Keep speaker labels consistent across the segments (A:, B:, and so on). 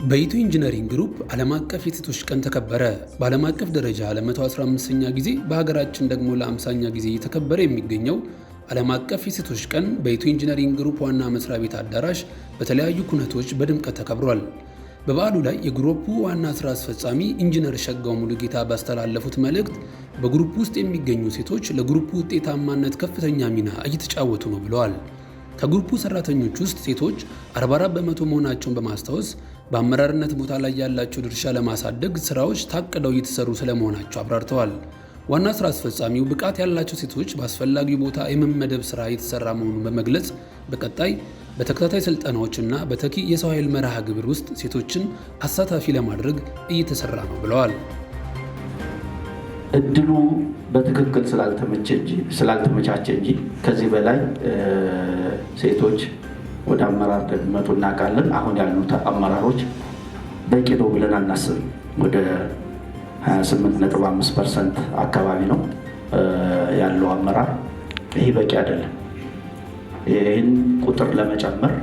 A: በኢትዮ ኢንጂነሪንግ ግሩፕ ዓለም አቀፍ የሴቶች ቀን ተከበረ። በዓለም አቀፍ ደረጃ ለ115ኛ ጊዜ በሀገራችን ደግሞ ለ50ኛ ጊዜ እየተከበረ የሚገኘው ዓለም አቀፍ የሴቶች ቀን በኢትዮ ኢንጂነሪንግ ግሩፕ ዋና መስሪያ ቤት አዳራሽ በተለያዩ ኩነቶች በድምቀት ተከብሯል። በበዓሉ ላይ የግሩፑ ዋና ስራ አስፈጻሚ ኢንጂነር ሸጋው ሙሉጌታ ባስተላለፉት መልእክት በግሩፑ ውስጥ የሚገኙ ሴቶች ለግሩፑ ውጤታማነት ከፍተኛ ሚና እየተጫወቱ ነው ብለዋል። ከግሩፑ ሰራተኞች ውስጥ ሴቶች 44 በመቶ መሆናቸውን በማስታወስ በአመራርነት ቦታ ላይ ያላቸው ድርሻ ለማሳደግ ስራዎች ታቅደው እየተሰሩ ስለመሆናቸው አብራርተዋል። ዋና ስራ አስፈጻሚው ብቃት ያላቸው ሴቶች በአስፈላጊው ቦታ የመመደብ ስራ እየተሰራ መሆኑን በመግለጽ በቀጣይ በተከታታይ ስልጠናዎችና በተኪ የሰው ኃይል መርሃ ግብር ውስጥ ሴቶችን አሳታፊ ለማድረግ እየተሰራ ነው ብለዋል።
B: እድሉ በትክክል ስላልተመቻቸ እንጂ ከዚህ በላይ ሴቶች ወደ አመራር ደግመቱ እናውቃለን። አሁን ያሉት አመራሮች በቂ ነው ብለን አናስብም። ወደ 28.5% አካባቢ ነው ያለው አመራር። ይህ በቂ አይደለም። ይህን ቁጥር ለመጨመር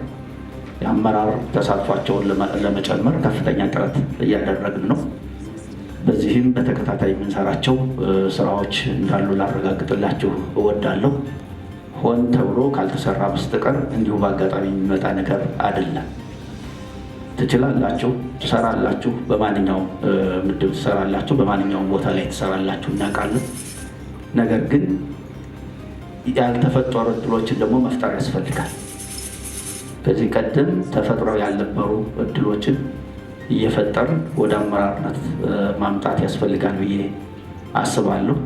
B: የአመራር ተሳትፏቸውን ለመጨመር ከፍተኛ ጥረት እያደረግን ነው። በዚህም በተከታታይ የምንሰራቸው ስራዎች እንዳሉ ላረጋግጥላችሁ እወዳለሁ። ሆን ተብሎ ካልተሰራ በስተቀር እንዲሁ በአጋጣሚ የሚመጣ ነገር አይደለም። ትችላላችሁ፣ ትሰራላችሁ፣ በማንኛውም ምድብ ትሰራላችሁ፣ በማንኛውም ቦታ ላይ ትሰራላችሁ እናውቃለን። ነገር ግን ያልተፈጠሩ እድሎችን ደግሞ መፍጠር ያስፈልጋል። ከዚህ ቀደም ተፈጥረው ያልነበሩ እድሎችን እየፈጠርን ወደ አመራርነት ማምጣት ያስፈልጋል ብዬ አስባለሁ።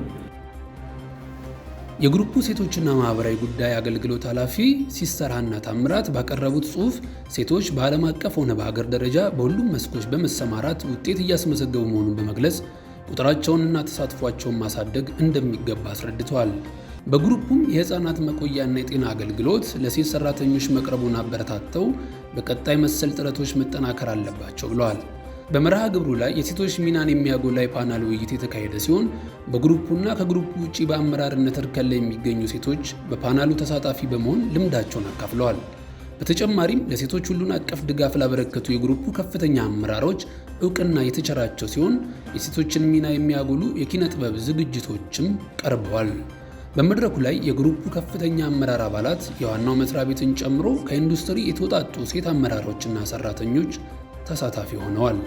A: የግሩፑ ሴቶችና ማህበራዊ ጉዳይ አገልግሎት ኃላፊ ሲስተር ሀና ታምራት ባቀረቡት ጽሑፍ ሴቶች በዓለም አቀፍ ሆነ በሀገር ደረጃ በሁሉም መስኮች በመሰማራት ውጤት እያስመዘገቡ መሆኑን በመግለጽ ቁጥራቸውንና ተሳትፏቸውን ማሳደግ እንደሚገባ አስረድተዋል። በግሩፑም የህፃናት መቆያና የጤና አገልግሎት ለሴት ሰራተኞች መቅረቡን አበረታተው በቀጣይ መሰል ጥረቶች መጠናከር አለባቸው ብለዋል። በመርሃ ግብሩ ላይ የሴቶች ሚናን የሚያጎላ የፓናል ውይይት የተካሄደ ሲሆን በግሩፑና ከግሩፑ ውጭ በአመራርነት እርከን ላይ የሚገኙ ሴቶች በፓናሉ ተሳታፊ በመሆን ልምዳቸውን አካፍለዋል። በተጨማሪም ለሴቶች ሁሉን አቀፍ ድጋፍ ላበረከቱ የግሩፑ ከፍተኛ አመራሮች እውቅና የተቸራቸው ሲሆን የሴቶችን ሚና የሚያጎሉ የኪነ ጥበብ ዝግጅቶችም ቀርበዋል። በመድረኩ ላይ የግሩፑ ከፍተኛ አመራር አባላት የዋናው መስሪያ ቤትን ጨምሮ ከኢንዱስትሪ የተውጣጡ ሴት አመራሮችና ሰራተኞች ተሳታፊ ሆነዋል።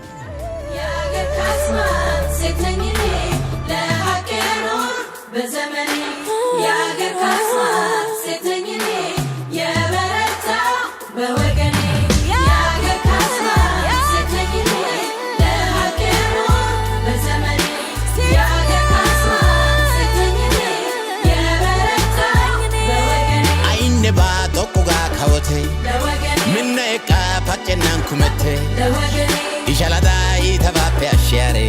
C: minna eqqa paccennan kumette ishaladai tabappe ashiare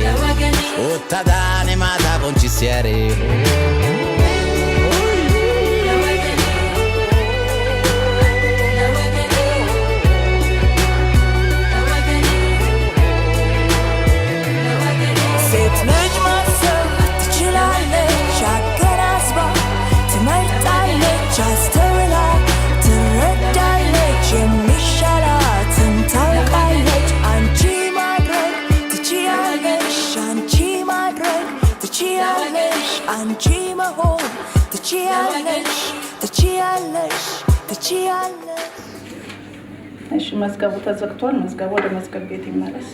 C: ottadane mata bonchisiare
D: እሺ መዝገቡ ተዘግቷል። መዝገቡ ወደ መዝገብ ቤት ይመለስ።